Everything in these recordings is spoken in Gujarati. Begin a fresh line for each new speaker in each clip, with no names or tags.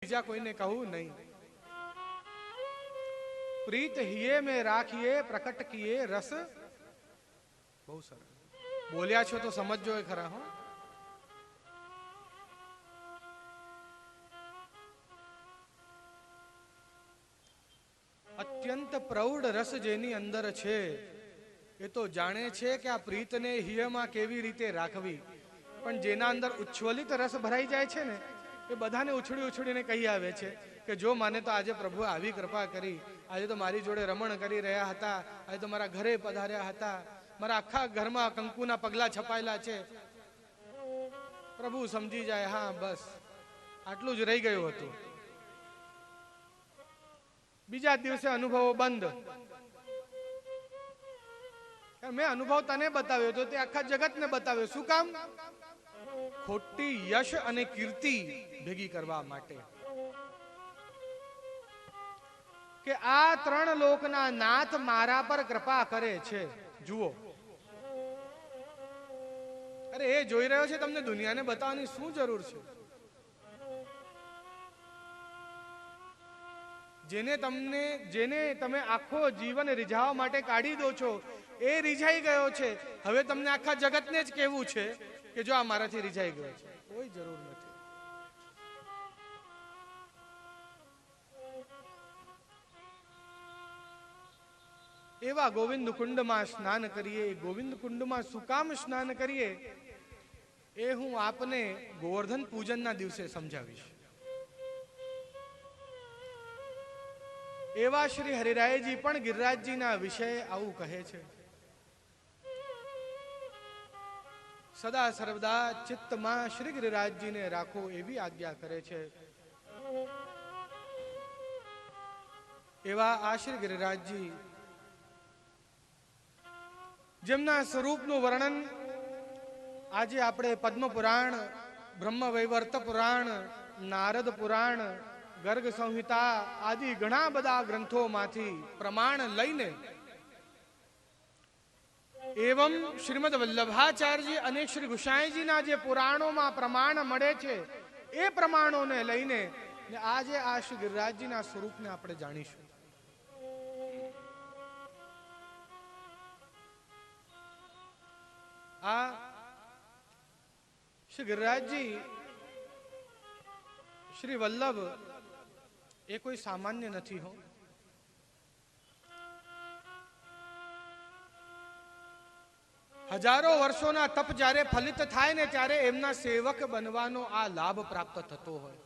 બીજા કોઈને કહું નહીં। પ્રીત હિયે में રાખીએ પ્રકટ કિए રસ। બહુ સરસ બોલ્યા છો તો સમજજો એ ખરા હો। અત્યંત પ્રૌઢ રસ જેની અંદર છે એ તો જાણે છે કે આ પ્રીતને હિયમાં કેવી રીતે રાખવી, પણ જેના અંદર ઉચ્છ્વલિત રસ ભરાઈ જાય છે ને એ બધાને ઉછળી ઉછળીને કહી આવે છે કે જો માને તો આજે પ્રભુ આવી કૃપા કરી, આજે તો મારી જોડે રમણ કરી રહ્યા હતા, આજે તો મારા ઘરે પધાર્યા હતા, મારા આખા ઘરમાં કંકુના પગલા છપાયેલા છે। પ્રભુ સમજી જાય હા બસ આટલું જ રહી ગયું હતું। બીજા દિવસે અનુભવો બંધ। મેં અનુભવ તને બતાવ્યો તો તે આખા જગતને બતાવ્યો, શું કામ? ખોટી યશ અને કીર્તિ ભેગી કરવા માટે કે આ ત્રણ લોકના નાથ મારા પર કૃપા કરે છે। જુઓ, અરે એ જોઈ રહ્યો છે, તમને દુનિયાને બતાવવાની શું જરૂર છે? જેને તમે આખો જીવન રીઝાવા માટે કાઢી દો છો એ રીઝાઈ ગયો છે। હવે તમને આખા જગતને જ કહેવું છે કે જો આ મારાથી રીઝાઈ ગયો છે, કોઈ જરૂર નથી। એવા ગોવિંદ કુંડમાં સ્નાન કરીએ। ગોવિંદ કુંડમાં શું કામ સ્નાન કરીએ એ હું આપને ગોવર્ધન પૂજનના દિવસે સમજાવીશ। એવા શ્રી હરિરાયજી પણ ગિરિરાજજીના વિશે આવું કહે છે, સદા સર્વદા ચિત્તમાં શ્રી ગિરિરાજજીને રાખો એવી આજ્ઞા કરે છે। એવા આ શ્રી ગિરિરાજજી જેમના સ્વરૂપનું વર્ણન આજે આપણે પદ્મ પુરાણ, બ્રહ્મ વૈવર્ત પુરાણ, નારદ પુરાણ, ગર્ગ સંહિતા આદિ ઘણા બધા ગ્રંથોમાંથી પ્રમાણ લઈને એવં શ્રીમદ વલ્લભાચાર્યજી અને શ્રી ગુસાઈજીના જે પુરાણોમાં પ્રમાણ મળે છે એ પ્રમાણોને લઈને આજે આ શ્રી ગિરિરાજજીના સ્વરૂપને આપણે જાણીશું। આ શ્રી ગિરિરાજજી શ્રી વલ્લભ એ કોઈ સામાન્ય નથી હો। હજારો વર્ષોના તપ જ્યારે ફલિત થાય ને ત્યારે એમના સેવક બનવાનો આ લાભ પ્રાપ્ત થતો હોય,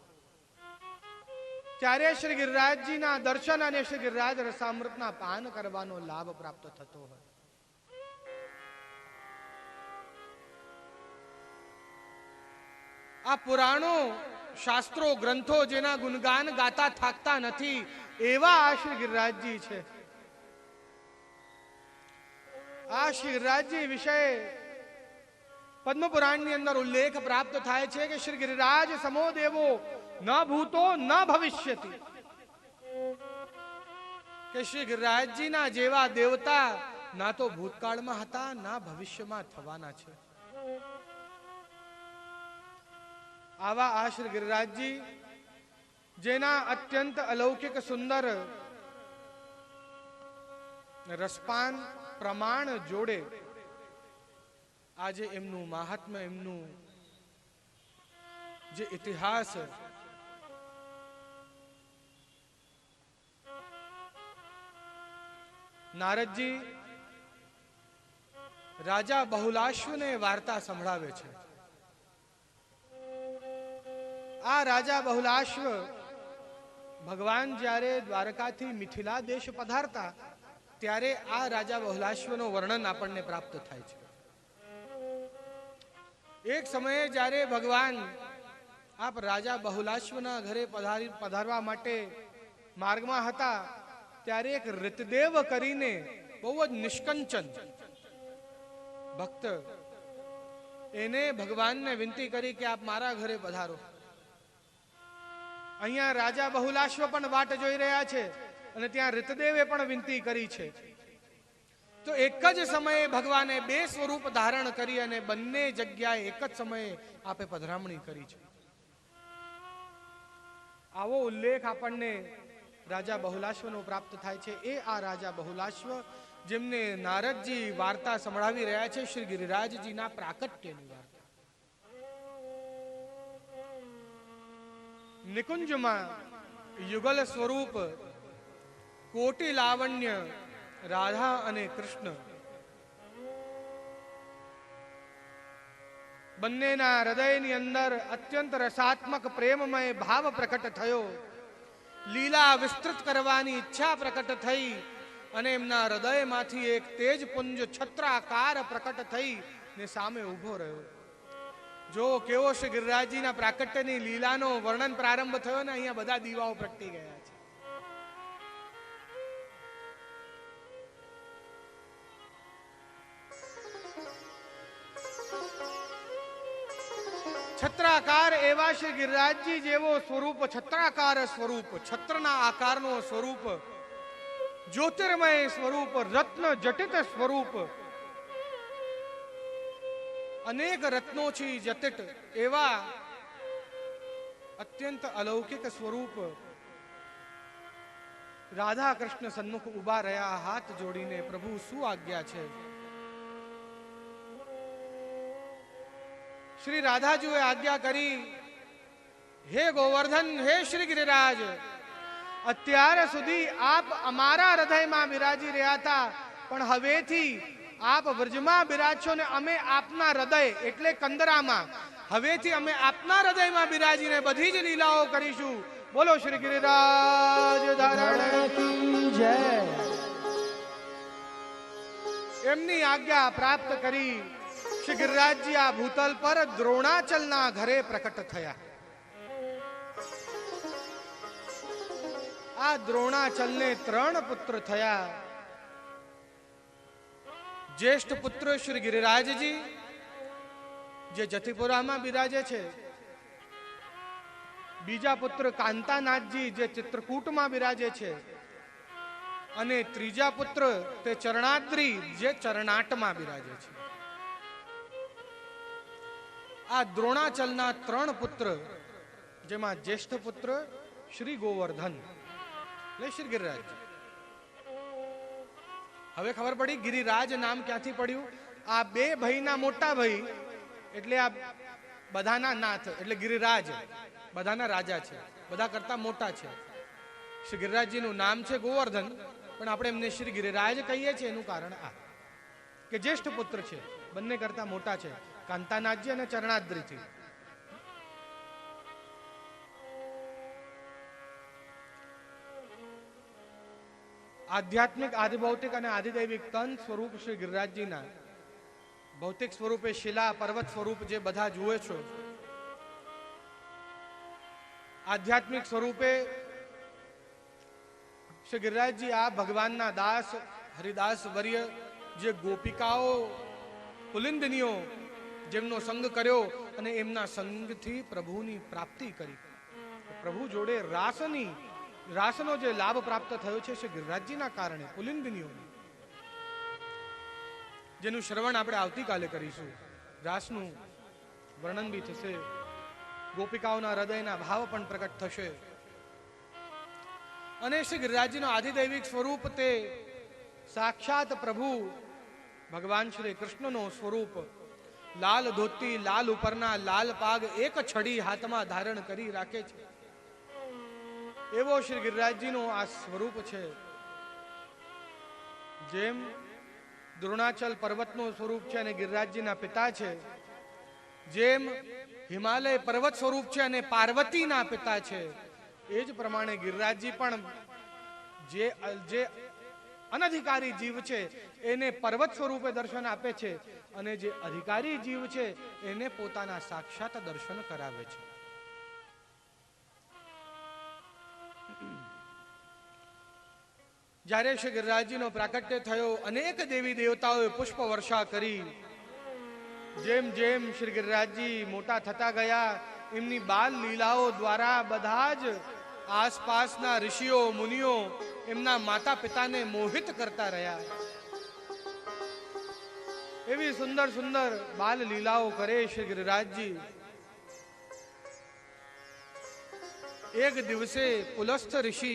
ત્યારે શ્રી ગિરિરાજજીના દર્શન અને શ્રી ગિરિરાજ રસામૃતના પાન કરવાનો લાભ પ્રાપ્ત થતો હોય। આ પુરાણો, શાસ્ત્રો, ગ્રંથો જેના ગુણગાન ગાતા થાકતા નથી એવા આ શ્રી ગિરિરાજજી છે। આ શ્રી ગિરિરાજજી વિશે પદ્મ પુરાણની અંદર ઉલ્લેખ પ્રાપ્ત થાય છે કે શ્રી ગિરિરાજ સમો દેવો ન ભૂતો ન ભવિષ્યતિ, કે શ્રી ગિરિરાજજીના જેવા દેવતા ના તો ભૂતકાળમાં હતા ના ભવિષ્યમાં થવાના છે। આવા આ શ્રી ગિરિરાજજી જેના અત્યંત અલૌકિક સુંદર રસપાન પ્રમાણ જોડે આજે એમનું મહાત્મ્ય, એમનું જે ઇતિહાસ નારદજી રાજા બહુલાશ્વને વાર્તા સંભળાવે છે। આ રાજા બહુલાશ્વ ભગવાન જ્યારે દ્વારકાથી મિથિલા દેશ પધારતા ત્યારે આ રાજા બહુલાશ્વનું વર્ણન આપણને પ્રાપ્ત થાય છે। એક સમયે જ્યારે ભગવાન આપ રાજા બહુલાશ્વના ઘરે પધારવા માટે માર્ગમાં હતા ત્યારે એક ઋતદેવ કરીને બહુ જ નિષ્કંચન ભક્ત એને ભગવાનને વિનંતી કરી કે આપ મારા ઘરે પધારો। અહીંયા રાજા બહુલાશ્વ પણ વાટ જોઈ રહ્યા છે અને ત્યાં ઋતદેવે પણ વિનંતી કરી છે। તો એક જ સમયે ભગવાને બે સ્વરૂપ ધારણ કરી અને બંને જગ્યાએ એક જ સમયે આપે પધરામણી કરી છે। આવો ઉલ્લેખ આપણને રાજા બહુલાશ્વનો પ્રાપ્ત થાય છે. એ આ રાજા બહુલાશ્વ જેમને નારદજી વાર્તા સંભળાવી રહ્યા છે, શ્રી ગિરિરાજજીના પ્રાકટ્યની વાર્તા. નિકુંજમાં યુગલ સ્વરૂપ કોટી લાવણ્ય રાધા અને કૃષ્ણ બંનેના હૃદયની અંદર અત્યંત રસાત્મક પ્રેમમય ભાવ પ્રકટ થયો. લીલા વિસ્તૃત કરવાની ઈચ્છા પ્રકટ થઈ અને એમના હૃદયમાંથી એક તેજપુંજ છત્રાકાર પ્રકટ થઈ ને સામે ઊભો રહ્યો. જો કેવો શ્રી ગિરિરાજજીના પ્રાકટ્યની લીલાનો વર્ણન પ્રારંભ થયો ને, અહીંયા બધા દીવાઓ પ્રગટી ગયા છે. છત્રાકાર એવા શ્રી ગિરિરાજજી જેવો સ્વરૂપ, છત્રાકાર સ્વરૂપ, છત્રના આકારનો સ્વરૂપ, જ્યોતિર્મય સ્વરૂપ, રત્ન જટિત સ્વરૂપ, અનેક રત્નોથી જટિત એવા અત્યંત અલૌકિક સ્વરૂપ રાધા કૃષ્ણ સન્મુખ ઉભા રહ્યા હાથ જોડીને. પ્રભુ શું આજ્ઞા છે? શ્રી રાધાજીએ આજ્ઞા કરી, હે ગોવર્ધન, હે શ્રી ગિરિરાજ, અત્યાર સુધી આપ અમારા હૃદયમાં બિરાજી રહ્યા હતા, પણ હવેથી આપ વ્રજમાં બિરાજશો ને અમે આપના હૃદય એટલે કંદરામાં, હવેથી અમે આપના હૃદયમાં બિરાજીને બધી જ લીલાઓ કરીશું. બોલો શ્રી ગિરિરાજ ધારણ કી જય. એમની આજ્ઞા પ્રાપ્ત કરી શ્રી ગિરિરાજજી આ ભૂતલ પર દ્રોણાચલના ઘરે પ્રકટ થયા. આ દ્રોણાચલને 3 પુત્ર થયા. જ્યેષ્ઠ પુત્ર શ્રી ગિરિરાજજી જે જતિપુરામાં બિરાજે છે, બીજા પુત્ર કાંતાનાથજી જે ચિત્રકૂટમાં બિરાજે છે, અને ત્રીજા પુત્ર તે ચરણાદ્રી જે ચરણાટમાં બિરાજે છે. આ દ્રોણાચલના 3 પુત્ર, જેમાં જ્યેષ્ઠ પુત્ર શ્રી ગોવર્ધન એટલે શ્રી ગિરિરાજજી. હવે ખબર પડી ગિરિરાજ નામ ક્યાંથી પડ્યું. આ 2 ભાઈના મોટા ભાઈ એટલે આ બધાના નાથ એટલે ગિરિરાજ, બધાના રાજા છે, બધા કરતા મોટા છે. શ્રી ગિરિરાજજીનું નામ છે ગોવર્ધન, પણ આપણે એમને શ્રી ગિરિરાજ કહીએ છીએ. એનું કારણ આ કે જ્યેષ્ઠ પુત્ર છે, બંને કરતા મોટા છે, કાંતાનાથજી અને ચરણાદ્રીજી. આધ્યાત્મિક, આધિભૌતિક અને આધિદૈવિક તન સ્વરૂપ શ્રી ગિરિરાજજીના ભૌતિક સ્વરૂપે શિલા પર્વત સ્વરૂપ જે બધા જુએ છો, આધ્યાત્મિક સ્વરૂપે શ્રી ગિરિરાજજી આ ભગવાનના દાસ હરિદાસ વર્ય જે ગોપિકાઓ પુલિંદનીઓ જેમનો સંગ કર્યો અને એમના સંગથી પ્રભુની પ્રાપ્તિ કરી. પ્રભુ જોડે રાસનો જે લાભ પ્રાપ્ત થયો છે શ્રી ગિરિરાજજીના કારણે, પુલિંદનીઓને, જેનું શ્રવણ આપણે આવતીકાલે કરીશું. રાસનું વર્ણન બી થશે, ગોપિકાઓના હૃદયના ભાવ પણ પ્રકટ થશે. અને શ્રી ગિરિરાજજીનો આધિદૈવિક સ્વરૂપ તે સાક્ષાત પ્રભુ ભગવાન શ્રી કૃષ્ણનો સ્વરૂપ. લાલ ધોતી, લાલ ઉપરના લાલ પાગ, એક છડી હાથમાં ધારણ કરી રાખે છે, એવો શ્રી ગિરિરાજજીનો આ સ્વરૂપ છે. જેમ દ્રોણાચલ પર્વતનું સ્વરૂપ છે અને ગિરિરાજજીના પિતા છે, જેમ હિમાલય પર્વત સ્વરૂપ છે અને પાર્વતીના પિતા છે, એ જ પ્રમાણે ગિરિરાજજી પણ જે અનધિકારી જીવ છે એને પર્વત સ્વરૂપે દર્શન આપે છે, અને જે અધિકારી જીવ છે એને પોતાના સાક્ષાત દર્શન કરાવે છે. જ્યારે શ્રી ગિરિરાજજીનો પ્રાકટ્ય થયો, અનેક દેવી દેવતાઓએ પુષ્પ વર્ષા કરી. જેમ જેમ શ્રી ગિરિરાજજી મોટા થતા ગયા, એમની બાલ લીલાઓ દ્વારા બધા જ આસપાસના ઋષિઓ મુનિઓ એમના માતા પિતાને મોહિત કરતા રહ્યા. એવી સુંદર સુંદર બાલ લીલાઓ કરે શ્રી ગિરિરાજજી. એક દિવસે પુલસ્થ ઋષિ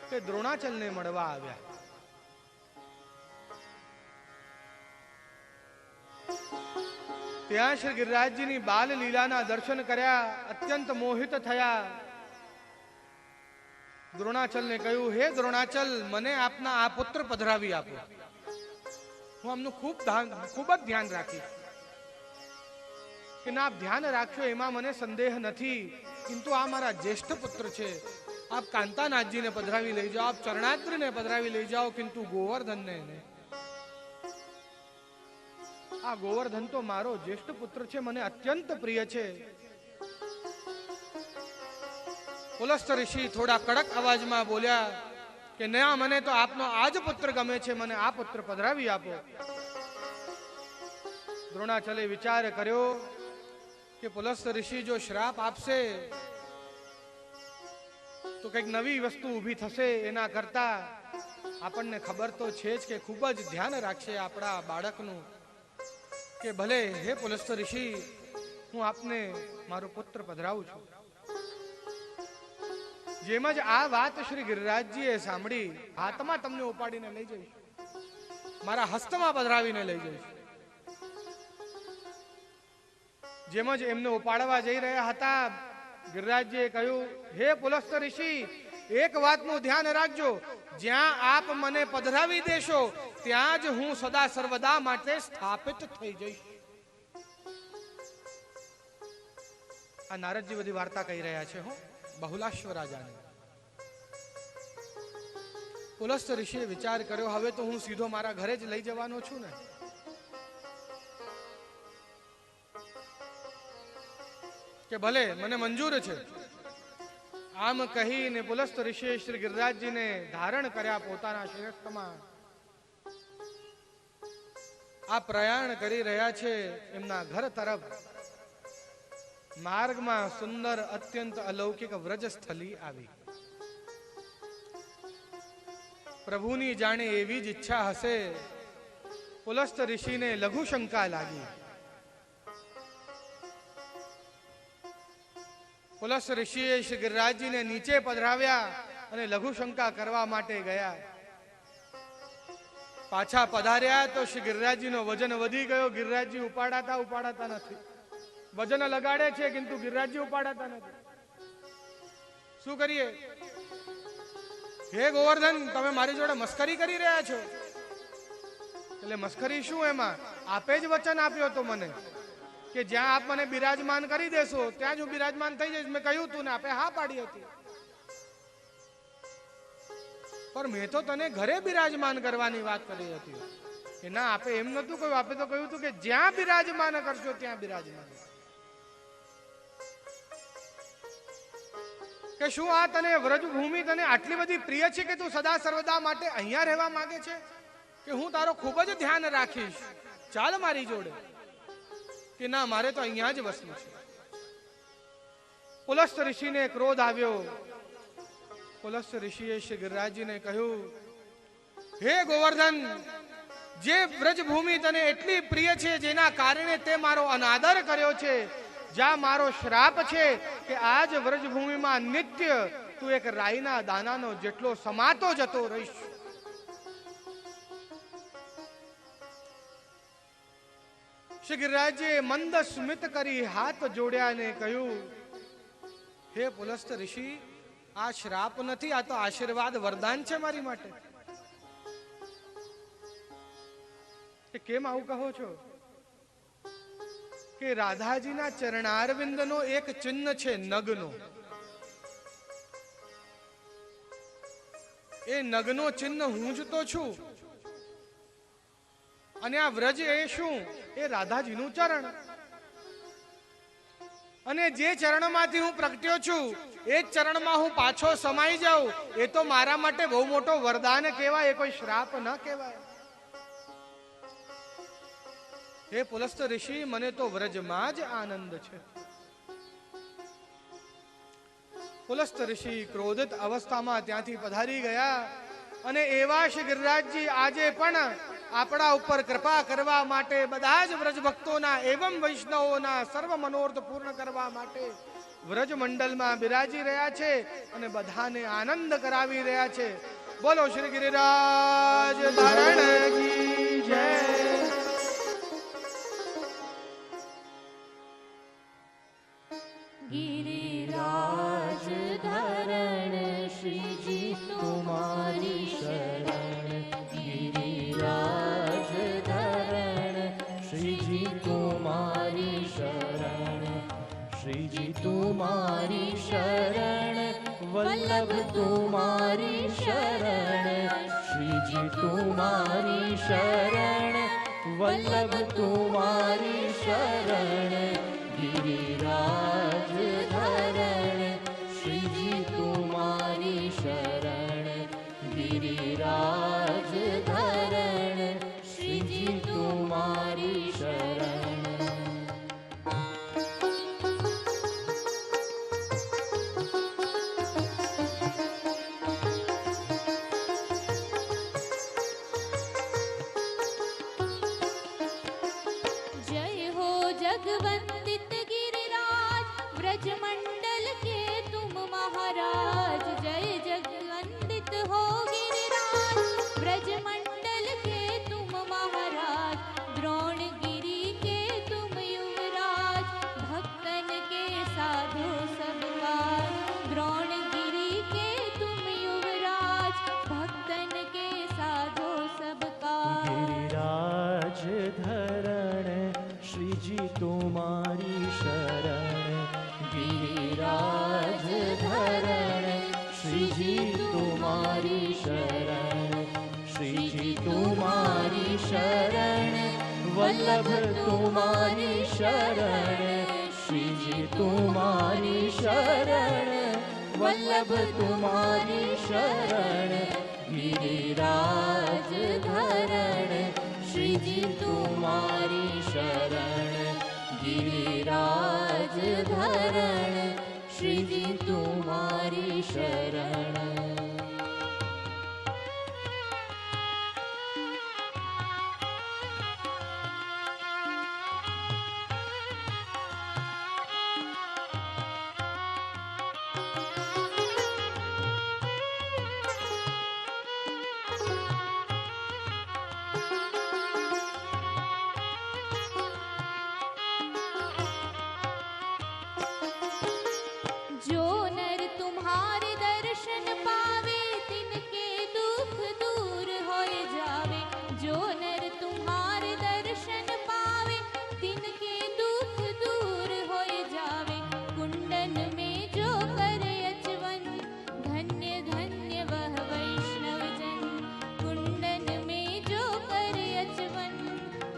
તે દ્રોણાચલને મળવા આવ્યા. ત્યાં શ્રી ગિરિરાજજીની બાલ લીલાના દર્શન કર્યા, અત્યંત મોહિત થયા. દ્રોણાચલને કહ્યું, હે દ્રોણાચલ, મને આપના આ પુત્ર પધરાવી આપો. હું આમનું ખૂબ જ ધ્યાન રાખીશ. કે ના, આપ ધ્યાન રાખશો એમાં મને સંદેહ નથી, કિંતુ આ મારા જ્યેષ્ઠ પુત્ર છે. આપ કાંતાનાથજીને પધરાવી લઈ જાઓ, આપ ચરણાદ્રીને પધરાવી લઈ જાઓ, કિંતુ ગોવર્ધનને નહીં. આ ગોવર્ધન તો મારો જ્યેષ્ઠ પુત્ર છે, મને અત્યંત પ્રિય છે. પુલસ્થ ઋષિ થોડા કડક અવાજમાં બોલ્યા કે ના, મને તો આપનો આ જ પુત્ર ગમે છે, મને આ પુત્ર પધરાવી આપો. દ્રોણાચલે વિચાર કર્યો કે પુલસ્થ ઋષિ જો શ્રાપ આપશે તો કંઈક નવી વસ્તુ ઊભી થશે. એના કરતા આપણને ખબર તો છે જ કે ખૂબ જ ધ્યાન રાખશે આપણા બાળકનું. કે ભલે હે પુલસ્થ ઋષિ, હું આપને મારો પુત્ર પધરાવું છું. જેમ જ આ વાત શ્રી ગિરિરાજજીએ સાંભળી, હાથમાં તમને ઉપાડીને લઈ જઈશ, મારા હસ્તમાં પધરાવીને લઈ જઈશ. જેમ જ એમને ઉપાડવા જઈ રહ્યા હતા, ગિરિરાજજીએ કહ્યું, હે પુલસ્થ ઋષિ, એક વાતનું ધ્યાન રાખજો, જ્યાં આપ મને પધરાવી દેશો ત્યાં જ હું સદા સર્વદા માટે સ્થાપિત થઈ જઈશ. આ નારદજી બધી વાર્તા કહી રહ્યા છે હો, બહુલાશ્વ રાજાને. પુલસ્થ ઋષિએ વિચાર કર્યો, હવે તો હું સીધો મારા ઘરે જ લઈ જવાનો છું ને. કે ભલે, મને મંજૂર છે. આમ કહીને પુલસ્થ ઋષિએ શ્રી ગિરિરાજજીને ધારણ કર્યા પોતાના શિરસ્તમાં. આ પ્રયાણ કરી રહ્યા છે એમના ઘર તરફ. માર્ગમાં સુંદર અત્યંત અલૌકિક વ્રજસ્થલી આવી. પ્રભુની જાણે એવી જ ઈચ્છા હશે, પુલસ્થ ઋષિને લઘુ શંકા લાગી. પુલસ્થ ઋષિએ શ્રી ગિરિરાજજીને નીચે પધરાવ્યા અને લઘુ શંકા કરવા માટે ગયા. પાછા પધાર્યા તો શ્રી ગિરિરાજજીનો વજન વધી ગયો. ગિરિરાજજી ઉપાડાતા નથી. વજન લગાડે છે કિંતુ ગિરિરાજજી ઉપાડાતા નથી. શું કરીએ? હે ગોવર્ધન, તમે મારી જોડે મસ્કરી કરી રહ્યા છો. એટલે મસ્કરી શું? એમાં આપે જ વચન આપ્યો તો મને કે જ્યાં આપ મને બિરાજમાન કરી દેશો ત્યાં જ હું બિરાજમાન થઈ જઈશ. મેં કહ્યું તું ને, આપે હા પાડી હતી. પણ મેં તો તને ઘરે બિરાજમાન કરવાની વાત કરી હતી કે ના, આપે એમ નતું કહ્યું. આપે તો કહ્યું હતું કે જ્યાં બિરાજમાન કરશો ત્યાં બિરાજમાન. કે શું આ તને વ્રજભૂમિ તને આટલી બધી પ્રિય છે કે તું સદા સર્વદા માટે અહીંયા રહેવા માંગે છે? કે હું તારો ખૂબ જ ધ્યાન રાખીશ, ચાલ મારી જોડે. કે ના, મારે તો અહીંયા જ વસવું છે. પુલસ્થ ઋષિને ક્રોધ આવ્યો. પુલસ્થ ઋષિએ શ્રી ગિરિરાજજીને કહ્યું, હે ગોવર્ધન, જે વ્રજભૂમિ તને એટલી પ્રિય છે, જેના કારણે તે મારો અનાદર કર્યો છે, જ્યાં મારો શ્રાપ છે કે આજ વ્રજભૂમિમાં નિત્ય તું એક રાઈના દાનાનો જેટલો સમાતો જતો રહીશ. શ્રી ગિરિરાજજીએ મંદ સ્મિત કરી હાથ જોડ્યા અને કહ્યું, હે પુલસ્થ ઋષિ, આ શ્રાપ નથી, આ તો આશીર્વાદ વરદાન છે મારી માટે. કેમ આવું કહો છો? કે રાધાજીના ચરણારવિંદનો એક ચિહ્ન છે નગનો. એ નગનો ચિહ્ન હું જ તો છું. અને આ વ્રજ એ શું? એ રાધાજીનું ચરણ. અને જે ચરણમાંથી હું પ્રગટ્યો છું એ જ ચરણમાં હું પાછો સમાઈ જાઉં, એ તો મારા માટે બહુ મોટો વરદાન કહેવાય, એ કોઈ શ્રાપ ન કહેવાય. હે પુલસ્થ ઋષિ, મને તો વ્રજમાં જ આનંદ છે. પુલસ્થ ઋષિ ક્રોધિત અવસ્થામાં ત્યાંથી પધારી ગયા. અને એવા શ્રી ગિરિરાજજી આજે પણ આપણા ઉપર કૃપા કરવા માટે, બધા જ વ્રજ ભક્તોના એવં વૈષ્ણવોના સર્વ મનોરથ પૂર્ણ કરવા માટે વ્રજ મંડળમાં બિરાજી રહ્યા છે અને બધાને આનંદ કરાવી રહ્યા છે. બોલો શ્રી ગિરિરાજ ધારણ કી જય.
गिरिराज धरण श्री जी तुम्हारी शरण. गिरिराज धरण श्री जी तुम्हारी शरण. श्री जी तुम्हारी शरण वल्लभ तुम्हारी शरण. श्री जी तुम्हारी शरण वल्लभ तुम्हारी शरण. गिरिराज धरण श्री जी तुम्हारी शरण. गिरिराज धरण श्री जी तुम्हारी शरण. जय हो जगवंदित गिरिराज ब्रज मंडल के तुम महाराज. जय जगवंदित हो गिरिराज ब्रज मंडल के तुम महाराज. द्रोणगिरी के तुम युवराज भक्तन के साधो सबकाज. द्रोणगिरी के तुम युवराज भक्तन के साधो सबकाज.
गिरिराज धरण श्री जी तुम्हारी शरण. गिरिराज धरण श्री जी तुम्हारी शरण. श्री जी तुम्हारी शरण वल्लभ तुम्हारी शरण. श्री जी तुम्हारी शरण वल्लभ तुम्हारी शरण. गिरिराज धरण श्री जी तुम्हारी शरण. गिरिराज धरण श्री जी तुम्हारी शरण.
जो नर तुम्हारे दर्शन पावे तिनके दुख दूर होए जावे. जो नर तुम्हारे दर्शन पावे तिनके दुख दूर होए जावे. कुंडन में जो करे अचवन धन्य धन्य वह वैष्णव जन. कुंडन में जो करे अचवन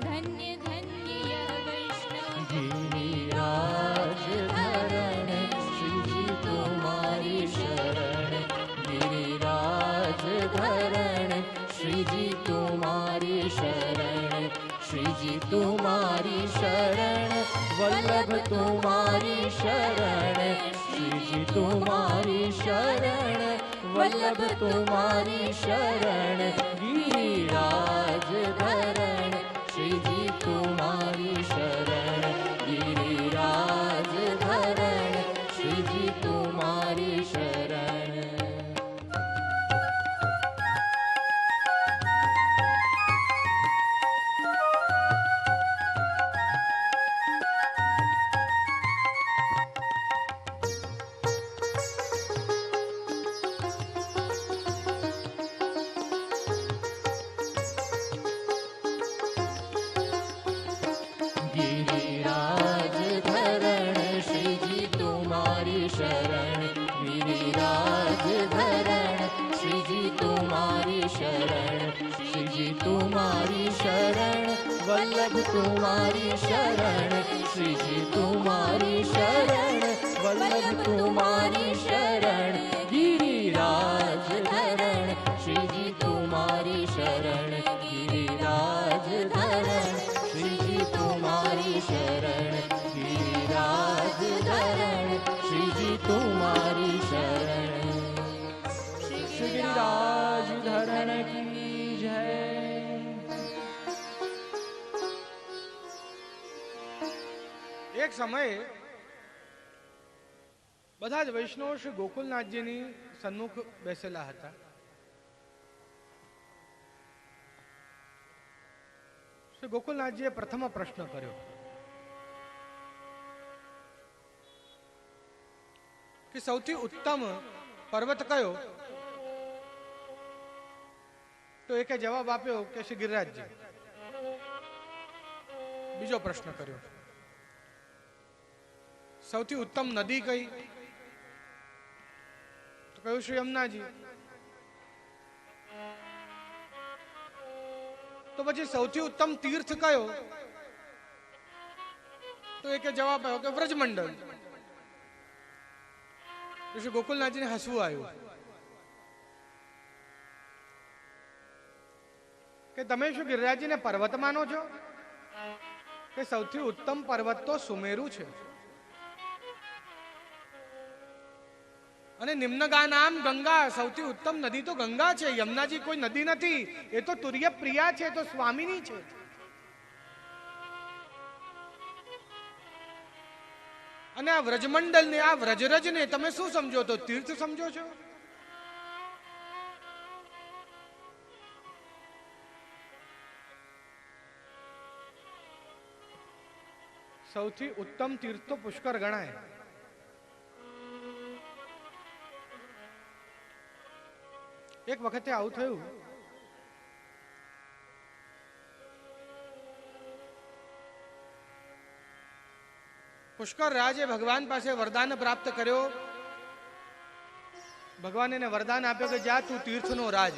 धन्य धन्य यह वैष्णव जन.
गिरिराज धरण श्री जी तुम्हारी शरण. गिरिराज धरण श्री जी तुम्हारी शरण. श्री जी तुम्हारी शरण वल्लभ तुम्हारी शरण. श्री जी तुम्हारी शरण वल्लभ तुम्हारी शरण. गिरिराज धरण श्री जी तुम्हारी शरण. गिरिराज धरण श्री जी तुम्हारी शरण. गिरिराज धरण श्री जी तुम्हारी शरण. गिरिराज धरण श्री जी तुम्हारी शरण. श्री जी तुम्हारी शरण वल्लभ तुम्हारी शरण. श्री जी तुम्हारी शरण वल्लभ तुम्हारी शरण. गिरिराज धरण श्री जी तुम्हारी शरण. गिरिराज धरण श्री जी तुम्हारी शरण. गिरिराज धरण श्री जी तुम्हारी शरण. श्री गिरिराज धरण की जय.
એક સમયે બધા જ વૈષ્ણવો શ્રી ગોકુલનાથજીની સન્મુખ બેસેલા હતા. શ્રી ગોકુલનાથજીએ પ્રથમ પ્રશ્ન કર્યો કે સૌથી ઉત્તમ પર્વત કયો? તો એકે જવાબ આપ્યો કે શ્રી ગિરિરાજજી. બીજો પ્રશ્ન કર્યો, સૌથી ઉત્તમ નદી કઈ? તો કહ્યું શ્રી યમુનાજી. તો પછી સૌથી ઉત્તમ તીર્થ કયો? તો એકે જવાબ આવ્યો કે વ્રજમંડળ. શ્રી ગોકુલનાથજીને હસવું આવ્યું કે તમે શું ગિરિરાજજીને પર્વત માનો છો? કે સૌથી ઉત્તમ પર્વત તો સુમેરુ છે, અને નિમ્નગા નામ ગંગા, સૌથી ઉત્તમ નદી તો ગંગા છે. યમુનાજી કોઈ નદી નથી, એ તો તુર્ય પ્રિયા છે, તો સ્વામિની છે. અને આ વ્રજમંડળ ને, આ વ્રજરજ ને તમે શું સમજો? તો તીર્થ સમજો છો. સૌથી ઉત્તમ તીર્થ તો પુષ્કર ગણાય. એક વખતે આવું થયું, પુષ્કર રાજે ભગવાન પાસે વરદાન પ્રાપ્ત કર્યો. ભગવાન એને વરદાન આપ્યો કે જા તું તીર્થનો રાજ.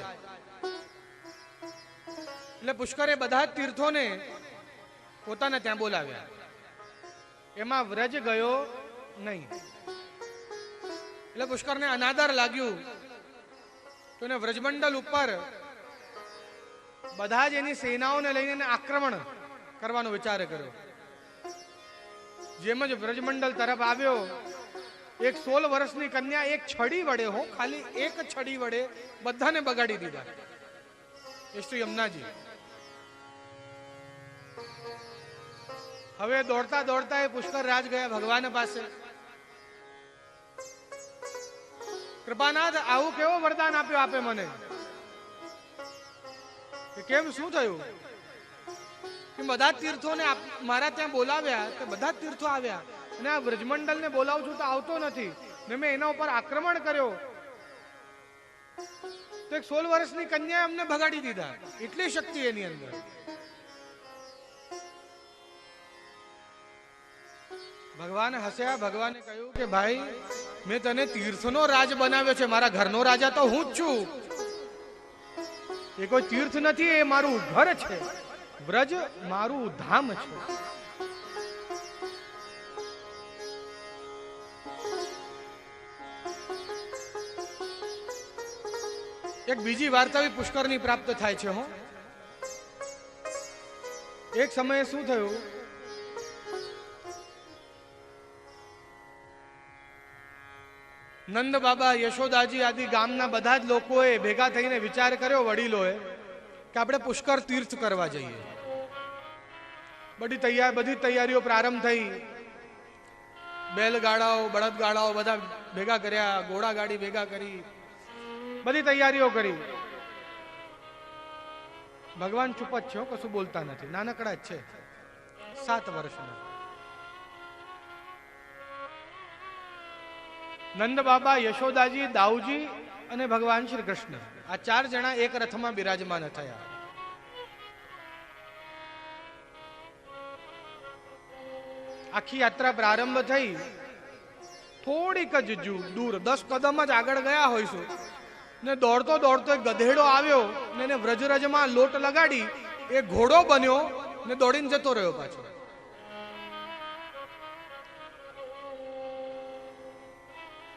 એટલે પુષ્કરે બધા જ તીર્થોને પોતાને ત્યાં બોલાવ્યા. એમાં વ્રજ ગયો નહીં. એટલે પુષ્કરને અનાદર લાગ્યું, તો એને વ્રજમંડળ ઉપર બધા જ એની સેનાઓને લઈને આક્રમણ કરવાનો વિચાર કર્યો. જેમ જ વ્રજમંડળ તરફ આવ્યો, એક 16 વર્ષની કન્યા એક છડી વડે, ખાલી એક છડી વડે બધાને બગાડી દીધા. એ શ્રી યમુનાજી. હવે દોડતા દોડતા એ પુષ્કર રાજ ગયા ભગવાન પાસે. કૃપાનાથ, આવું કેવો વરદાન આપ્યો આપે મને? કે કેમ, શું થયું? કે બધા તીર્થોને મારા ત્યાં બોલાવ્યા, કે બધા તીર્થો આવ્યા, અને આ વ્રજમંડળને બોલાવું છું તો આવતો નથી, ને મેં એના ઉપર આક્રમણ કર્યો, તો એક 16 વર્ષની કન્યાએ અમને ભગાડી દીધા. એટલી શક્તિ એની અંદર. ભગવાન હસ્યા. ભગવાને કહ્યું કે ભાઈ, મેં તને તીર્થનો રાજ બનાવ્યો છે, મારા ઘરનો રાજા તો હું જ છું. એ કોઈ તીર્થ નથી, એ મારું ઘર છે. વ્રજ મારું ધામ છે. એક બીજી વાર્તા પુષ્કરની પ્રાપ્ત થાય છે. એક સમયે શું થયું, નંદ બાબા, યશોદાજી આદિ ગામના બધા જ લોકોએ ભેગા થઈને વિચાર કર્યો, વડીલોએ, કે આપણે પુષ્કર તીર્થ કરવા જઈએ. બધી તૈયારીઓ પ્રારંભ થઈ. બેલગાડાઓ, બળદગાડાઓ બધા ભેગા કર્યા, ઘોડા ગાડી ભેગા કરી, બધી તૈયારીઓ કરી. ભગવાન ચૂપ જ છે, કશું બોલતા નથી, નાનકડા જ છે, 7 વર્ષના. નંદ બાબા, યશોદાજી, દાઉજી અને ભગવાન શ્રી કૃષ્ણ, આ 4 જણા એક રથમાં બિરાજમાન થયા. આખી યાત્રા પ્રારંભ થઈ. થોડીક જ દૂર, 10 કદમ જ આગળ ગયા હોઈશું, ને દોડતો દોડતો એક ગધેડો આવ્યો, ને એને વ્રજરજમાં લોટ લગાડી એ ઘોડો બન્યો, ને દોડીને જતો રહ્યો પાછો.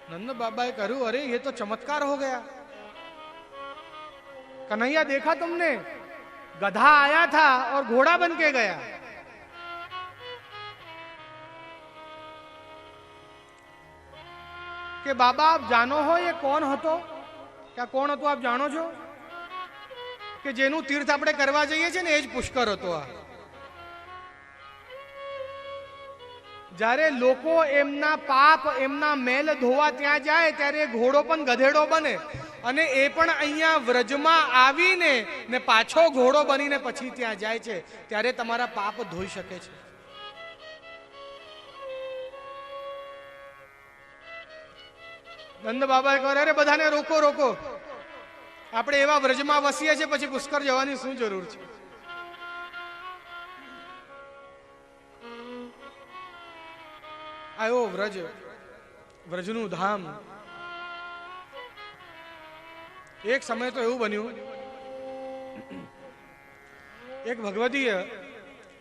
नंद बाबा करू, अरे ये तो चमत्कार हो गया। कन्हैया देखा तुमने, गधा आया था और घोड़ा बन के गया। कि बाबा आप जानो हो ये कौन હતો? क्या કોણ હતું આપ જાણો છો? કે જેનું તીર્થ આપણે કરવા જઈએ છીએ ને એ જ પુષ્કર હતો. આ જ્યારે લોકો એમના પાપ એમના મેલ ધોવા ત્યાં જાય ત્યારે ઘોડો પણ ગધેડો બને અને એ પણ અહીંયા વ્રજમાં આવીને ને પાછો ઘોડો બનીને પછી ત્યાં જાય છે ત્યારે તમારા પાપ ધોઈ શકે છે. નંદ બાબા કહે, અરે બધાને રોકો રોકો, આપણે એવા વ્રજમાં વસીએ છીએ, પછી પુષ્કર જવાની શું જરૂર છે? આવ્યો વ્રજ, વ્રજનું ધામ. એક સમય તો એવું બન્યું, એક ભગવદીય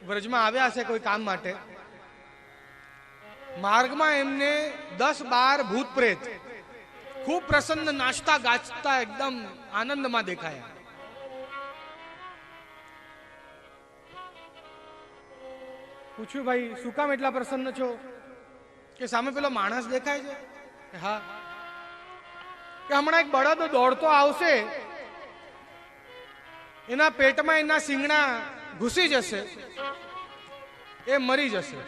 વ્રજમાં આવ્યા હશે કોઈ કામ માટે. માર્ગમાં એમને 10-12 ભૂત પ્રેત ખૂબ પ્રસન્ન નાચતા ગાચતા એકદમ આનંદમાં દેખાયા. પૂછ્યું, ભાઈ શું કામ એટલા પ્રસન્ન છો? કે સામે પેલો માણસ દેખાય છે? કે હા. કે હમણાં એક બળદ દોડતો આવશે, એના પેટમાં એના શિંગડા ઘૂસી જશે, એ મરી જશે,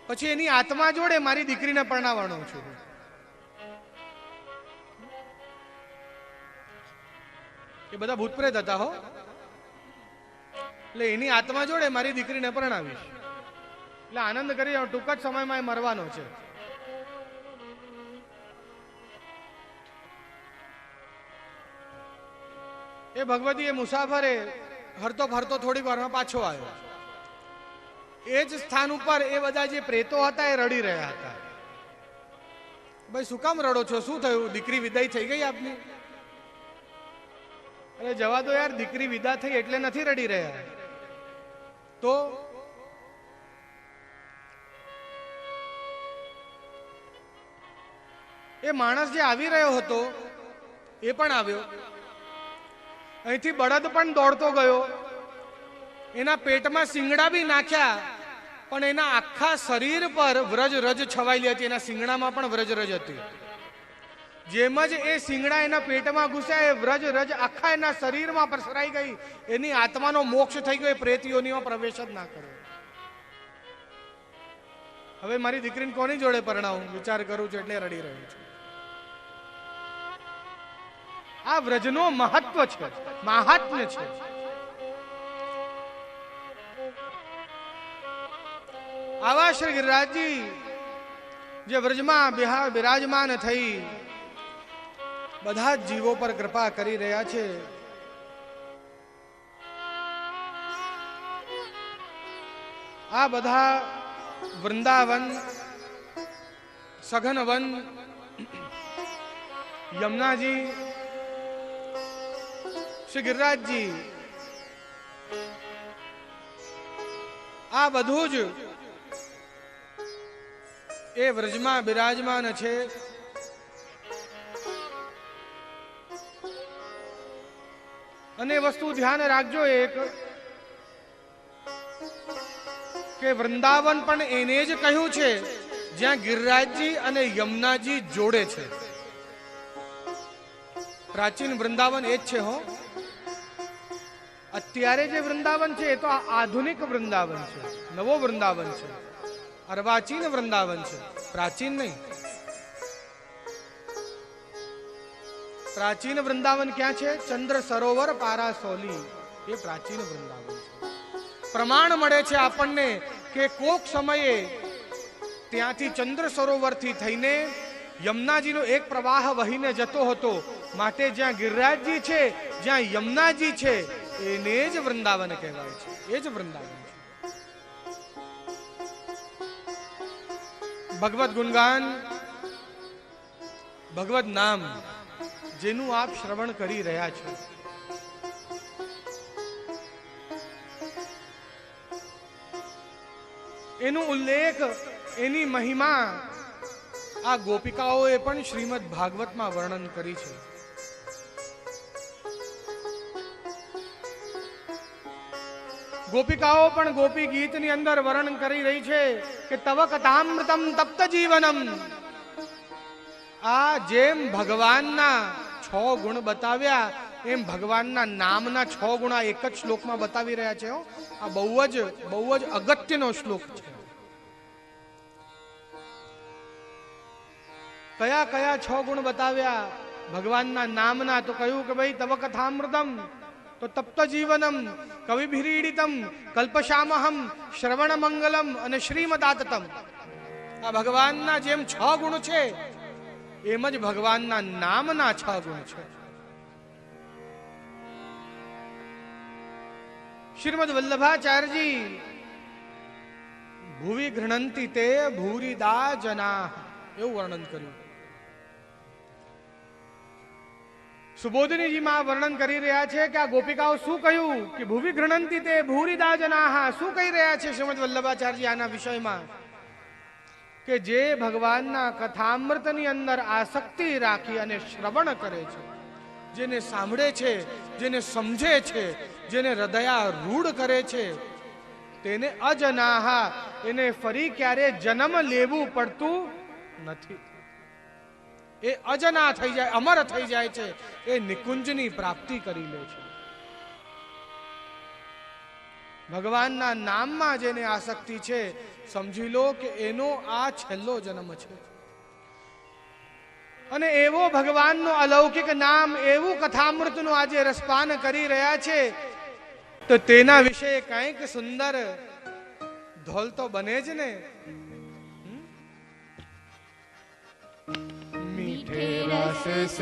પછી એની આત્મા જોડે મારી દીકરીને પરણાવવાનો છું. એ બધા ભૂતપ્રેત હતા હો. એટલે એની આત્મા જોડે મારી દીકરીને પરણાવીશ. એટલે આનંદ કરી ટૂંક જ સમયમાં એ મરવાનો છે. એ ભગવતી એ મુસાફરે હરતો ફરતો થોડીક વારમાં પાછો આવ્યો. એ જ સ્થાન ઉપર એ બધા જે પ્રેતો હતા એ રડી રહ્યા હતા. ભાઈ શું કામ રડો છો? શું થયું? દીકરી વિદાય થઈ ગઈ આપની? અરે જવા દો યાર, દીકરી વિદા થઈ એટલે નથી રડી રહ્યા. તો એ માણસ જે આવી રહ્યો હતો એ પણ આવ્યો, અહીંથી બળદ પણ દોડતો ગયો, એના પેટમાં શિંગડા બી નાખ્યા, પણ એના આખા શરીર પર વ્રજ રજ છવાયેલી હતી. એના શિંગડામાં પણ વ્રજ રજ હતી. જેમ જ એ શિંગડા એના પેટમાં ઘૂસ્યા, એ વ્રજ રજ આખા એના શરીરમાં પ્રસરાઈ ગઈ. એની આત્માનો મોક્ષ થઈ ગયો. એ પ્રેત યોનિમાં પ્રવેશ જ ના કર્યો. હવે મારી દીકરીને કોની જોડે પરણાવું વિચાર કરું છું, એટલે રડી રહ્યું છું. આ વ્રજનો મહત્વ છે, મહાત્મ્ય છે. આવા શ્રી ગિરિરાજજી જે વ્રજમાં બિરાજમાન થઈ બધા જ જીવો પર કૃપા કરી રહ્યા છે. આ બધા વૃંદાવન, સઘન વન, યમુનાજી, શ્રી ગિરિરાજજી, આ બધું જ એ વ્રજમાં બિરાજમાન છે. અને વસ્તુ ધ્યાન રાખજો એક, કે વૃંદાવન પણ એને જ કહ્યું છે જ્યાં ગિરિરાજજી અને યમુનાજી જોડે છે. પ્રાચીન વૃંદાવન એ જ છે હો. અત્યારે જે વૃંદાવન છે એ તો આધુનિક વૃંદાવન છે, નવો વૃંદાવન છે, અર્વાચીન વૃંદાવન છે, પ્રાચીન નહીં. પ્રાચીન વૃંદાવન ક્યાં છે? ચંદ્ર સરોવર પારાસોલી, એ પ્રાચીન વૃંદાવન છે. પ્રમાણ મળે છે આપણને કે કોક સમયે ત્યાંથી ચંદ્ર સરોવરથી થઈને યમુનાજીનો એક પ્રવાહ વહીને જતો હતો. માટે જ્યાં ગિરિરાજજી છે, જ્યાં યમુનાજી છે, એને જ વૃંદાવન કહેવાય છે. એ જ વૃંદાવન છે. ભગવત ગુણગાન, ભગવત નામ જેનું આપ શ્રવણ કરી રહ્યા છો, એનું ઉલ્લેખ, એની મહિમા આ ગોપિકાઓએ પણ શ્રીમદ ભાગવતમાં વર્ણન કરી છે. ગોપિકાઓ પણ ગોપી ગીતની અંદર વર્ણન કરી રહી છે કે તવ કથામૃતમ તપ્ત જીવનમ. આ જેમ ભગવાનના 6 ગુણ બતાવ્યા, એમ ભગવાનના નામના 6 ગુણ એક જ શ્લોકમાં બતાવી રહ્યા છે. આ બહુ જ અગત્યનો શ્લોક છે. કયા કયા 6 ગુણ બતાવ્યા ભગવાનના નામના? તો કહ્યું કે ભાઈ તવ કથામૃતમ તો તપ્ત જીવનમ કવિભીરીડિતમ કલ્પશામહમ શ્રવણ મંગલમ અને શ્રીમદાતતમ. આ ભગવાનના જેમ 6 ગુણ છે એમ જ ભગવાનના નામના 6 ગુણ છે. શ્રીમદ વલ્લભાચાર્યજી ભુવિ ગૃહંતિ તે ભૂરિદા જના એવું વર્ણન કર્યું. સુબોધિનીજી માં વર્ણન કરી રહ્યા છે કે આ ગોપિકાઓ શું કહ્યું કે ભુવિ ગૃહંતિ તે ભૂરિદા જના. શું કહી રહ્યા છે શ્રીમદ વલ્લભાચાર્યજી આના વિષયમાં? કે જે ભગવાનના કથામૃતની અંદર આસક્તિ રાખી અને શ્રવણ કરે છે, જેને સાંભળે છે, જેને સમજે છે, જેને હૃદયારૂઢ કરે છે, તેને અજનાહા, એને ફરી ક્યારે જન્મ લેવું પડતું નથી. એ અજના થઈ જાય, અમર થઈ જાય છે, એ નિકુંજની પ્રાપ્તિ કરી લે છે. ભગવાનના નામમાં જેને આસક્તિ છે સમજી લો કે એનો આ છેલ્લો જન્મ છે. અને એવો ભગવાનનો અલૌકિક નામ, એવું કથામૃતનું આજે રસપાન કરી રહ્યા છે તો તેના વિશે કંઈક સુંદર ધોલ તો બને જ ને.
મીઠે રસ